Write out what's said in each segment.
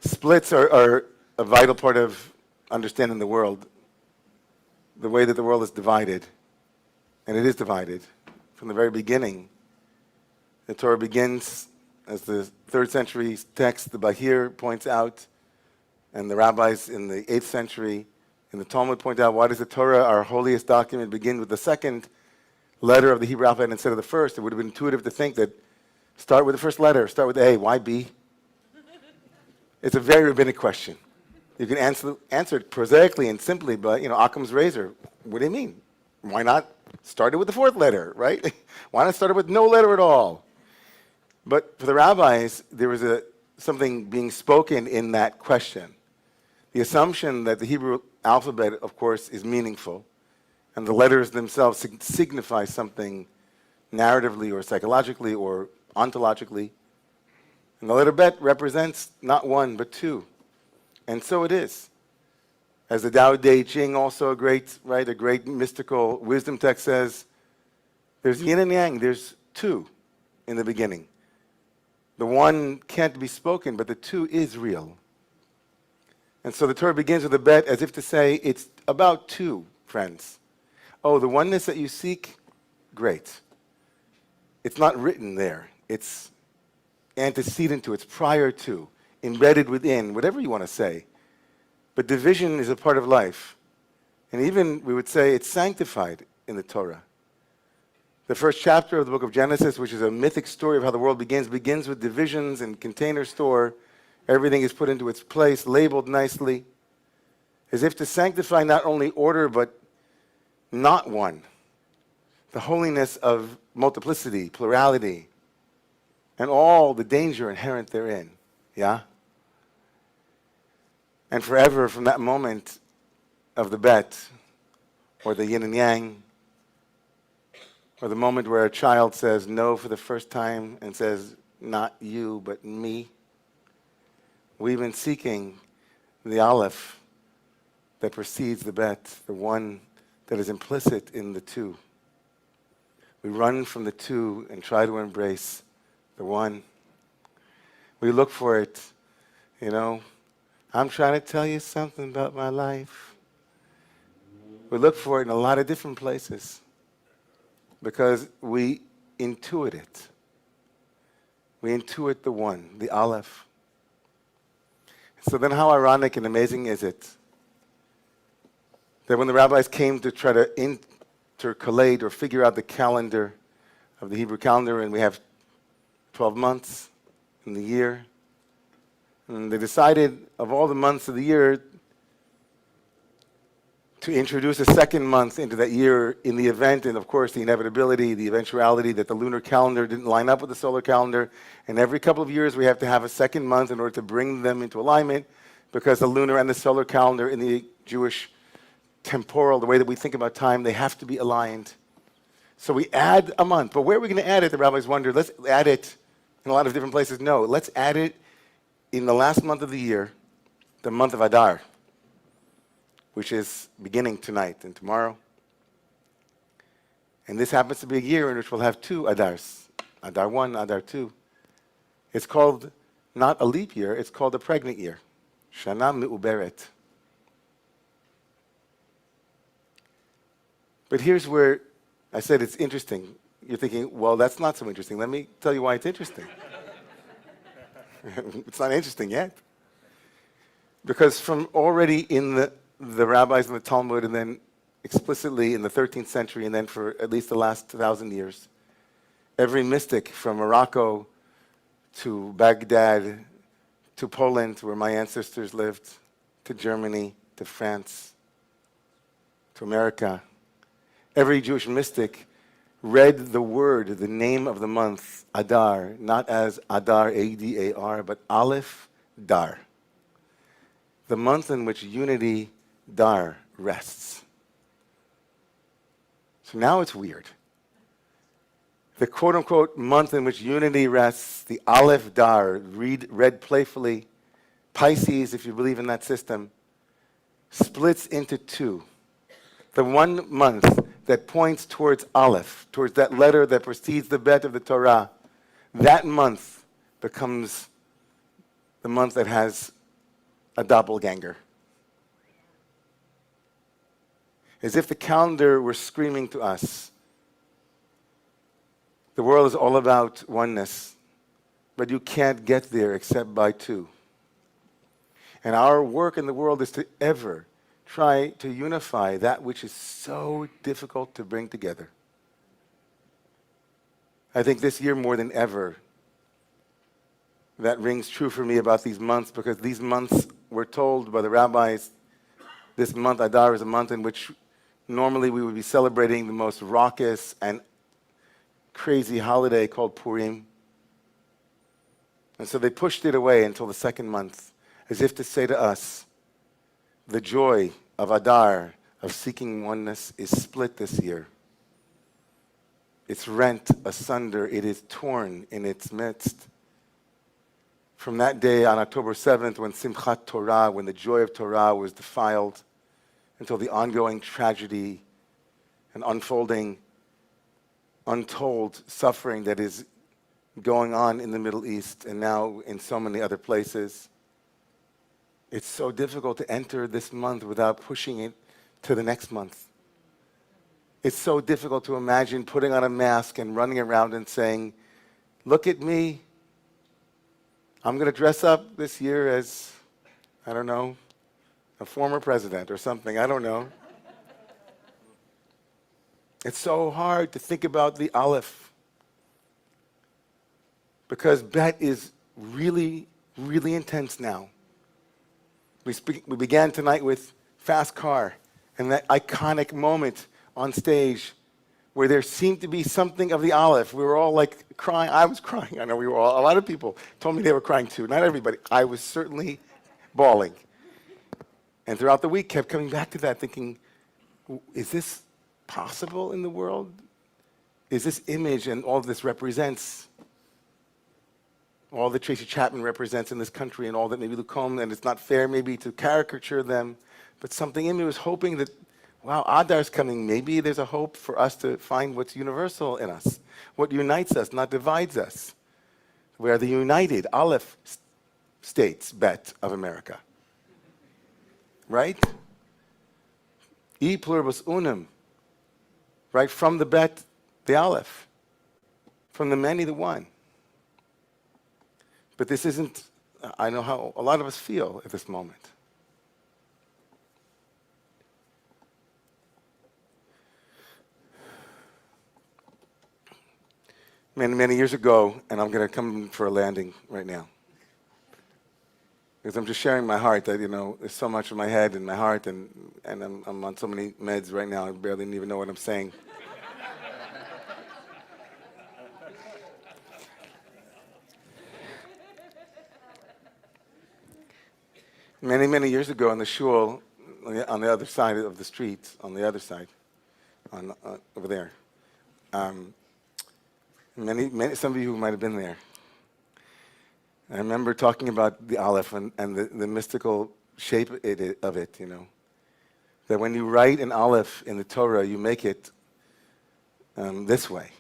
Splits are a vital part of understanding the world, the way that the world is divided. And it is divided. From the very beginning, the Torah begins, as the 3rd century text, the Bahir points out, and the rabbis in the 8th century in the Talmud point out, why does the Torah, our holiest document, begin with the second letter of the Hebrew alphabet instead of the first? It would have been intuitive to think that start with the first letter, start with A. Why B? It's a very rabbinic question. You can answer it prosaically and simply, but, Occam's razor. What do you mean? Why not start it with the 4th letter, right? Why not start it with no letter at all? But for the rabbis, there was something being spoken in that question. The assumption that the Hebrew alphabet, of course, is meaningful, and the letters themselves signify something narratively or psychologically or ontologically. And the letter bet represents not one, but two. And so it is. As the Tao Te Ching, also a great mystical wisdom text says, there's yin and yang, there's two in the beginning. The one can't be spoken, but the two is real. And so the Torah begins with a bet as if to say, it's about two, friends. Oh, the oneness that you seek, great. It's not written there. It's antecedent to, it's prior to, embedded within, whatever you want to say. But division is a part of life. And even, we would say, it's sanctified in the Torah. The first chapter of the book of Genesis, which is a mythic story of how the world begins with divisions and container store. Everything is put into its place, labeled nicely, as if to sanctify not only order, but not one. The holiness of multiplicity, plurality, and all the danger inherent therein. Yeah? And forever, from that moment of the bet, or the yin and yang, or the moment where a child says no for the first time and says, not you, but me, we've been seeking the aleph that precedes the bet, the one that is implicit in the two. We run from the two and try to embrace the one. We look for it, I'm trying to tell you something about my life. We look for it in a lot of different places because we intuit it. We intuit the one, the aleph. So then how ironic and amazing is it that when the rabbis came to try to intercalate or figure out the calendar of the Hebrew calendar, and we have 12 months in the year, and they decided of all the months of the year to introduce a second month into that year in the event, and of course the inevitability, the eventuality that the lunar calendar didn't line up with the solar calendar. And every couple of years we have to have a second month in order to bring them into alignment, because the lunar and the solar calendar in the Jewish temporal, the way that we think about time, they have to be aligned. So we add a month. But where are we going to add it? The rabbis wondered. Let's add it in a lot of different places. No, let's add it in the last month of the year, the month of Adar, which is beginning tonight and tomorrow. And this happens to be a year in which we'll have two Adars, Adar 1, Adar 2. It's called not a leap year, it's called a pregnant year. Shana Me'uberet. But here's where I said it's interesting. You're thinking, well, that's not so interesting. Let me tell you why it's interesting. It's not interesting yet. Because from already in the rabbis in the Talmud, and then explicitly in the 13th century, and then for at least the last 1,000 years, every mystic from Morocco to Baghdad to Poland, where my ancestors lived, to Germany, to France, to America, every Jewish mystic read the word, the name of the month, Adar, not as Adar, A-D-A-R, but Aleph Dar, the month in which unity, Dar, rests. So now it's weird. The quote-unquote month in which unity rests, the Aleph Dar, read playfully, Pisces, if you believe in that system, splits into two. The 1 month that points towards Aleph, towards that letter that precedes the bet of the Torah, that month becomes the month that has a doppelganger. As if the calendar were screaming to us, the world is all about oneness, but you can't get there except by two. And our work in the world is to ever try to unify that which is so difficult to bring together. I think this year more than ever, that rings true for me about these months, because these months, we're told by the rabbis, this month, Adar, is a month in which normally we would be celebrating the most raucous and crazy holiday called Purim. And so they pushed it away until the second month, as if to say to us, the joy of Adar, of seeking oneness, is split this year. It's rent asunder. It is torn in its midst. From that day on October 7th, when Simchat Torah, when the joy of Torah was defiled, until the ongoing tragedy and unfolding, untold suffering that is going on in the Middle East and now in so many other places. It's so difficult to enter this month without pushing it to the next month. It's so difficult to imagine putting on a mask and running around and saying, look at me, I'm going to dress up this year as, I don't know, a former president or something, I don't know. It's so hard to think about the Aleph, because Bet is really, really intense now. We began tonight with Fast Car and that iconic moment on stage where there seemed to be something of the Aleph. We were all like crying. I was crying. I know we were all, a lot of people told me they were crying too. Not everybody. I was certainly bawling. And throughout the week kept coming back to that, thinking, is this possible in the world? Is this image and all this represents, all that Tracy Chapman represents in this country and all that maybe Luke Combs, and it's not fair maybe to caricature them, but something in me was hoping that, wow, Adar's coming. Maybe there's a hope for us to find what's universal in us, what unites us, not divides us. We are the united Aleph states, Bet, of America. Right? E pluribus unum. Right? From the Bet, the Aleph. From the many, the one. But this isn't, I know how a lot of us feel at this moment. Many, many years ago, and I'm going to come for a landing right now, because I'm just sharing my heart that, there's so much in my head and my heart, and I'm on so many meds right now, I barely even know what I'm saying. Many, many years ago in the shul, on the other side of the street, on the other side, over there, some of you might have been there. I remember talking about the Aleph and the mystical shape of it, That when you write an Aleph in the Torah, you make it this way,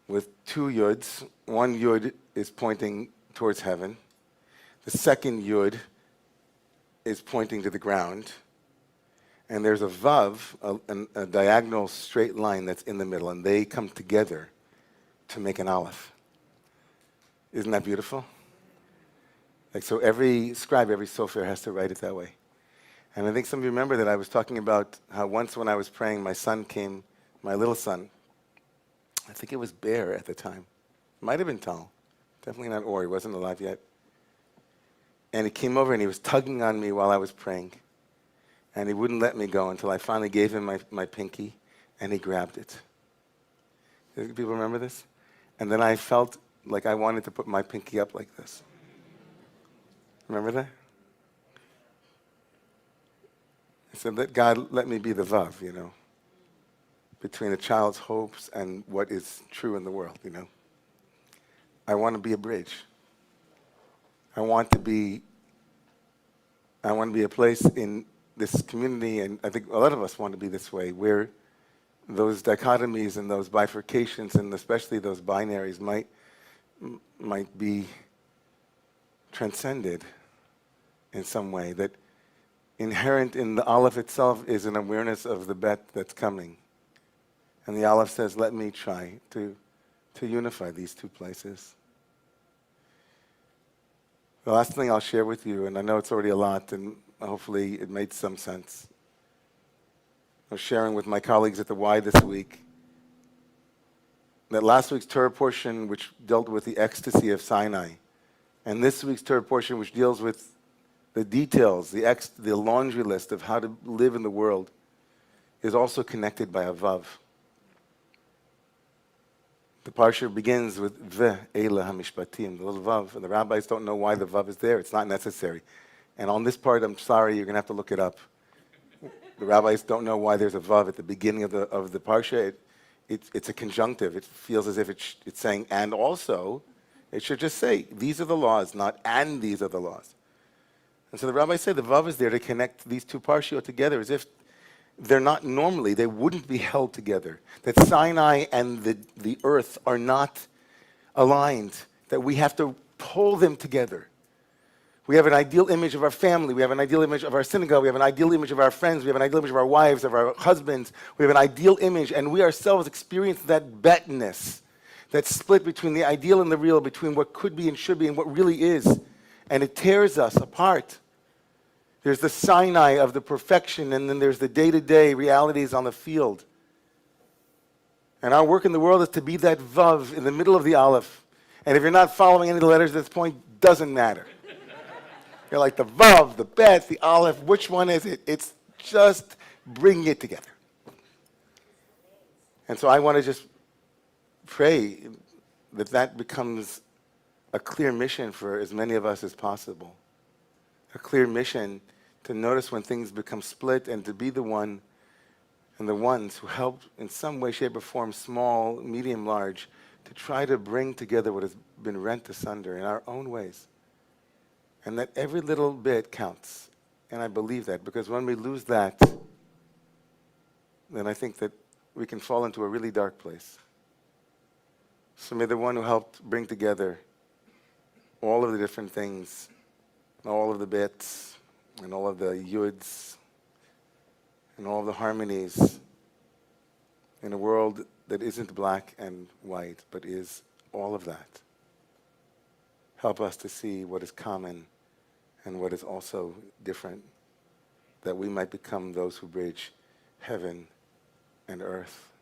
with two Yuds. One Yud is pointing towards heaven. The second Yud is pointing to the ground. And there's a Vav, a diagonal straight line that's in the middle, and they come together to make an Aleph. Isn't that beautiful? Like, so every scribe, every sofer has to write it that way. And I think some of you remember that I was talking about how once when I was praying, my son came, my little son, I think it was Bear at the time. Might have been Tal. Definitely not Or, he wasn't alive yet. And he came over and he was tugging on me while I was praying. And he wouldn't let me go until I finally gave him my pinky, and he grabbed it. Do people remember this? And then I felt like I wanted to put my pinky up like this. Remember that? I said, let God let me be the Vav, between a child's hopes and what is true in the world, I want to be a bridge. I want to be a place in this community, and I think a lot of us want to be this way, where those dichotomies and those bifurcations and especially those binaries might be transcended in some way, that inherent in the Aleph itself is an awareness of the Bet that's coming. And the Aleph says, let me try to unify these two places. The last thing I'll share with you, and I know it's already a lot, and hopefully it made some sense. I was sharing with my colleagues at the Y this week that last week's Torah portion, which dealt with the ecstasy of Sinai, and this week's Torah portion, which deals with the details, the laundry list of how to live in the world, is also connected by a Vav. The Parsha begins with Ve'ela HaMishpatim, the little Vav, and the rabbis don't know why the Vav is there. It's not necessary. And on this part, I'm sorry, you're going to have to look it up. The rabbis don't know why there's a Vav at the beginning of the Parsha. It's a conjunctive. It feels as if it's saying, and also, it should just say, these are the laws, not and these are the laws. And so the rabbis say the Vav is there to connect these two Parshiot together as if they're not normally, they wouldn't be held together. That Sinai and the earth are not aligned, that we have to pull them together. We have an ideal image of our family, we have an ideal image of our synagogue, we have an ideal image of our friends, we have an ideal image of our wives, of our husbands, we have an ideal image, and we ourselves experience that betness, that split between the ideal and the real, between what could be and should be and what really is. And it tears us apart. There's the Sinai of the perfection, and then there's the day-to-day realities on the field. And our work in the world is to be that Vav in the middle of the Aleph. And if you're not following any of the letters at this point, doesn't matter. You're like the Vav, the Bet, the Aleph, which one is it? It's just bringing it together. And so I want to just pray that becomes a clear mission for as many of us as possible. A clear mission to notice when things become split and to be the one and the ones who help in some way, shape, or form, small, medium, large, to try to bring together what has been rent asunder in our own ways. And that every little bit counts. And I believe that, because when we lose that, then I think that we can fall into a really dark place. So may the one who helped bring together all of the different things, all of the bits, and all of the yuds, and all of the harmonies in a world that isn't black and white, but is all of that. Help us to see what is common and what is also different, that we might become those who bridge heaven and earth.